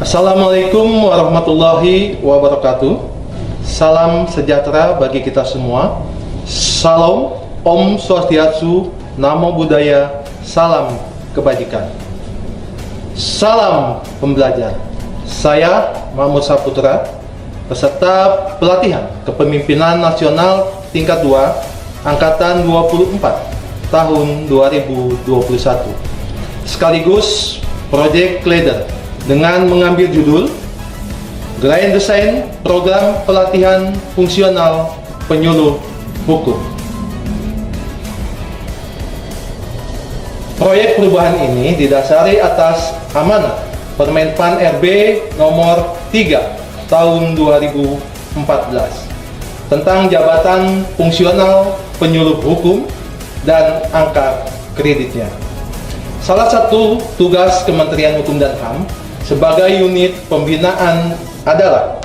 Assalamualaikum warahmatullahi wabarakatuh. Salam sejahtera bagi kita semua. Salam, Om Swastiastu, Namo Buddhaya, salam kebajikan. Salam pembelajar. Saya Mahmud Saputra, peserta pelatihan Kepemimpinan Nasional tingkat 2 Angkatan 24 tahun 2021, sekaligus Project Leader dengan mengambil judul Grand Design Program Pelatihan Fungsional Penyuluh Hukum. Proyek perubahan ini didasari atas amanat Permenpan RB nomor 3 tahun 2014 tentang jabatan fungsional penyuluh hukum dan angka kreditnya. Salah satu tugas Kementerian Hukum dan HAM sebagai unit pembinaan adalah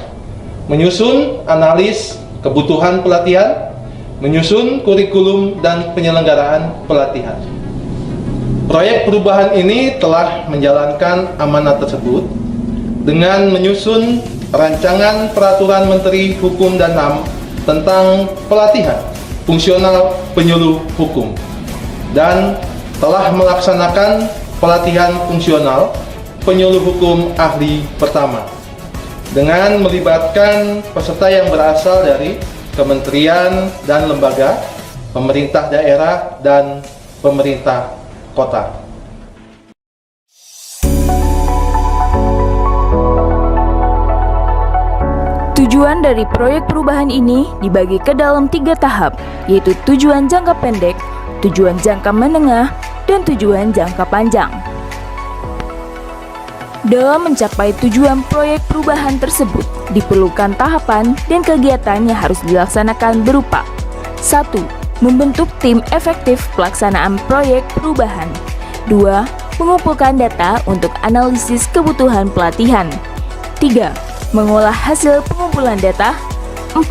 menyusun analis kebutuhan pelatihan, menyusun kurikulum dan penyelenggaraan pelatihan. Proyek perubahan ini telah menjalankan amanat tersebut dengan menyusun rancangan peraturan Menteri Hukum dan HAM tentang pelatihan fungsional penyuluh hukum dan telah melaksanakan pelatihan fungsional penyuluh hukum ahli pertama dengan melibatkan peserta yang berasal dari kementerian dan lembaga, pemerintah daerah dan pemerintah kota. Tujuan dari proyek perubahan ini dibagi ke dalam 3 tahap, yaitu tujuan jangka pendek, tujuan jangka menengah, dan tujuan jangka panjang. Dalam mencapai tujuan proyek perubahan tersebut, diperlukan tahapan dan kegiatan yang harus dilaksanakan berupa 1. Membentuk tim efektif pelaksanaan proyek perubahan. 2. Mengumpulkan data untuk analisis kebutuhan pelatihan. 3. Mengolah hasil pengumpulan data. 4.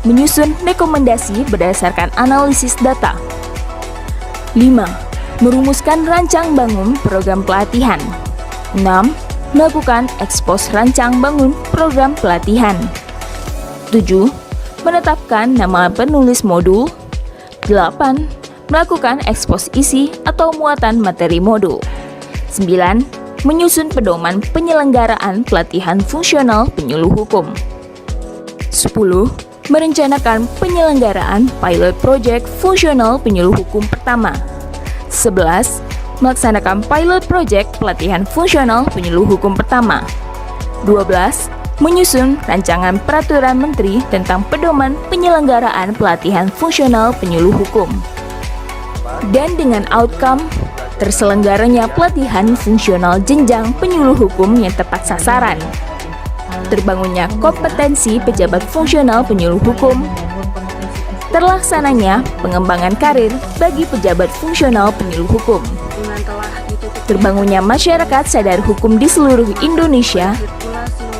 Menyusun rekomendasi berdasarkan analisis data. 5. Merumuskan rancang bangun program pelatihan. 6. Melakukan ekspos rancang bangun program pelatihan. 7. Menetapkan nama penulis modul. 8. Melakukan ekspos isi atau muatan materi modul. 9. Menyusun pedoman penyelenggaraan pelatihan fungsional penyuluh hukum. 10. Merencanakan penyelenggaraan pilot project fungsional penyuluh hukum pertama. 11. Melaksanakan pilot project pelatihan fungsional penyuluh hukum pertama. 12. Menyusun rancangan peraturan menteri tentang pedoman penyelenggaraan pelatihan fungsional penyuluh hukum. Dan dengan outcome terselenggaranya pelatihan fungsional jenjang penyuluh hukum yang tepat sasaran, terbangunnya kompetensi pejabat fungsional penyuluh hukum, terlaksananya pengembangan karir bagi pejabat fungsional penyuluh hukum, terbangunnya masyarakat sadar hukum di seluruh Indonesia,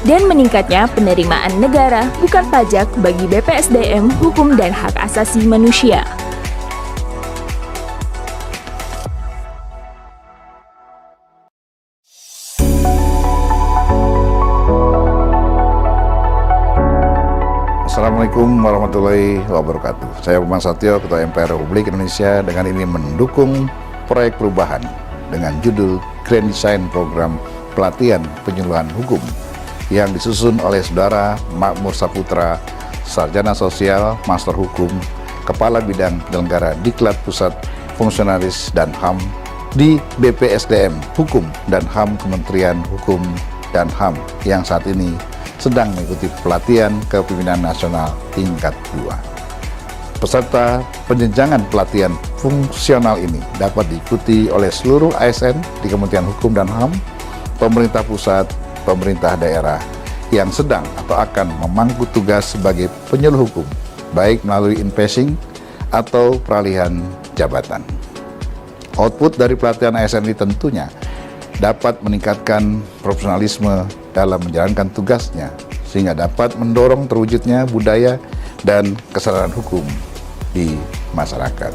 dan meningkatnya penerimaan negara bukan pajak bagi BPSDM Hukum dan Hak Asasi Manusia. Assalamualaikum warahmatullahi wabarakatuh. Saya Bambang Satyo, Ketua MPR Republik Indonesia, dengan ini mendukung proyek perubahan dengan judul Grand Design Program Pelatihan Penyuluhan Hukum yang disusun oleh Saudara Mahmud Saputra, Sarjana Sosial, Master Hukum, Kepala Bidang Penyelenggara Diklat Pusat Fungsionalis dan HAM di BPSDM Hukum dan HAM Kementerian Hukum dan HAM yang saat ini sedang mengikuti pelatihan Kepemimpinan Nasional tingkat 2. Peserta penjenjangan pelatihan fungsional ini dapat diikuti oleh seluruh ASN di Kementerian Hukum dan HAM, pemerintah pusat, pemerintah daerah yang sedang atau akan memangku tugas sebagai penyuluh hukum, baik melalui in-passing atau peralihan jabatan. Output dari pelatihan ASN ini tentunya dapat meningkatkan profesionalisme dalam menjalankan tugasnya, sehingga dapat mendorong terwujudnya budaya dan kesadaran hukum di masyarakat.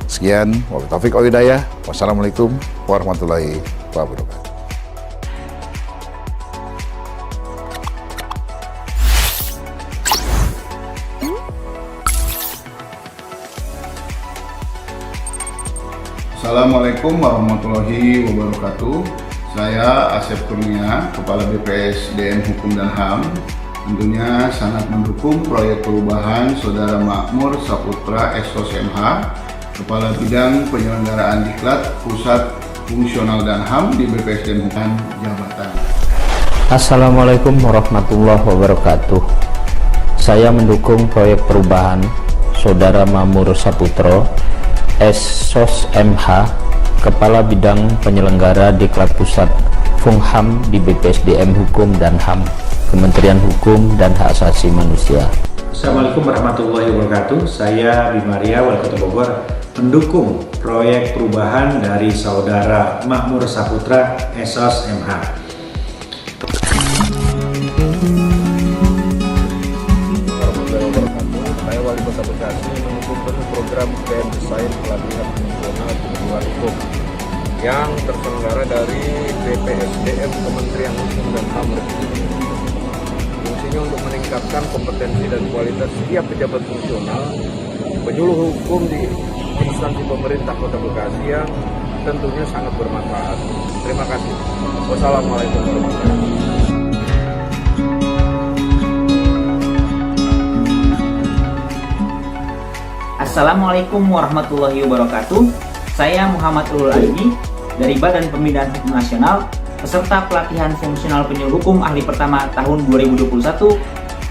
Sekian, wabillahi taufiq wal hidayah. Wassalamualaikum warahmatullahi wabarakatuh. Assalamualaikum warahmatullahi wabarakatuh. Saya Asep Kurnia, Kepala BPSDM Hukum dan HAM. Tentunya sangat mendukung proyek perubahan Saudara Makmur Saputra SOS MH, Kepala Bidang Penyelenggaraan Diklat Pusat Fungsional dan HAM di BPSDM Hukum Jabatan. Assalamualaikum warahmatullahi wabarakatuh. Saya mendukung proyek perubahan Saudara Makmur Saputra SOS MH, Kepala Bidang Penyelenggara Diklat Pusat Fungham di BPSDM Hukum dan HAM, Kementerian Hukum dan Hak Asasi Manusia. Assalamualaikum warahmatullahi wabarakatuh. Saya Bimaria, Wali Kota Bogor, mendukung proyek perubahan dari Saudara Makmur Saputra SOS MH. Saya Wali Kota Bekasi mendukung program Grand Design Pelatihan Fungsional Penyuluhan Hukum yang terselenggara dari BPSDM Kementerian Hukum dan HAM Republik Indonesia. Fungsinya untuk meningkatkan kompetensi dan kualitas setiap pejabat fungsional penyuluh hukum di instansi pemerintah Kota Bekasi yang tentunya sangat bermanfaat. Terima kasih. Wassalamualaikum warahmatullahi wabarakatuh. Assalamualaikum warahmatullahi wabarakatuh. Saya Muhammad Ulul Aini dari Badan Pembinaan Hukum Nasional, peserta pelatihan fungsional penyuluh hukum ahli pertama tahun 2021,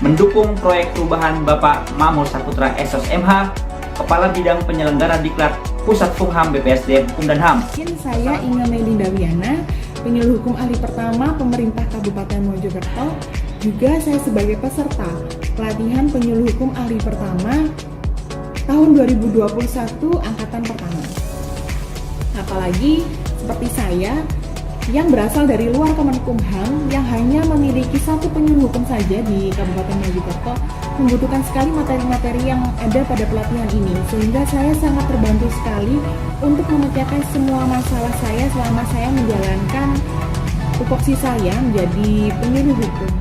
mendukung proyek perubahan Bapak Makmur Saputra SOS MH, Kepala Bidang Penyelenggara Diklat Pusat Fungham BPSDM Hukum dan HAM. Saya Inga Melinda Wiana, penyuluh hukum ahli pertama pemerintah Kabupaten Mojokerto. Juga saya sebagai peserta pelatihan penyuluh hukum ahli pertama tahun 2021 angkatan pertama. Apalagi seperti saya yang berasal dari luar Kemenkumham yang hanya memiliki satu penyuluh hukum saja di Kabupaten Mojokerto, membutuhkan sekali materi-materi yang ada pada pelatihan ini, sehingga saya sangat terbantu sekali untuk memecahkan semua masalah saya selama saya menjalankan tupoksi saya menjadi penyuluh hukum.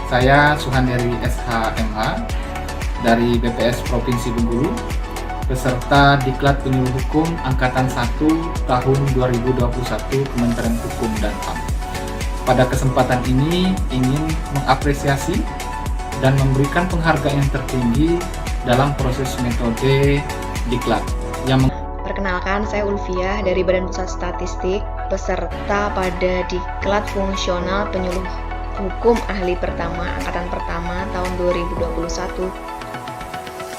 Saya Suhanderi SHMH dari BPS Provinsi Bengkulu, peserta Diklat Penyuluh Hukum Angkatan 1 tahun 2021 Kementerian Hukum dan HAM. Pada kesempatan ini ingin mengapresiasi dan memberikan penghargaan yang tertinggi dalam proses metode Diklat. Perkenalkan, saya Ulfiah dari Badan Pusat Statistik, peserta pada Diklat Fungsional Penyuluh Hukum Ahli Pertama Angkatan Pertama tahun 2021.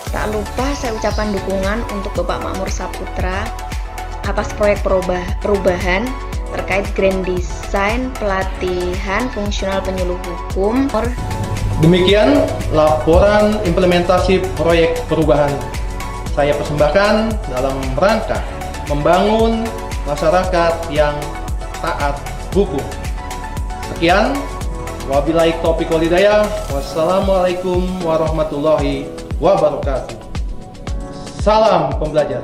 Tak lupa saya ucapkan dukungan untuk Bapak Makmur Saputra atas proyek perubahan terkait Grand Design Pelatihan Fungsional Penyuluh Hukum. Demikian laporan implementasi proyek perubahan saya persembahkan dalam rangka membangun masyarakat yang taat hukum. Sekian, wabillahi taufiq wal hidayah. Wassalamualaikum warahmatullahi wabarakatuh. Salam pembelajar.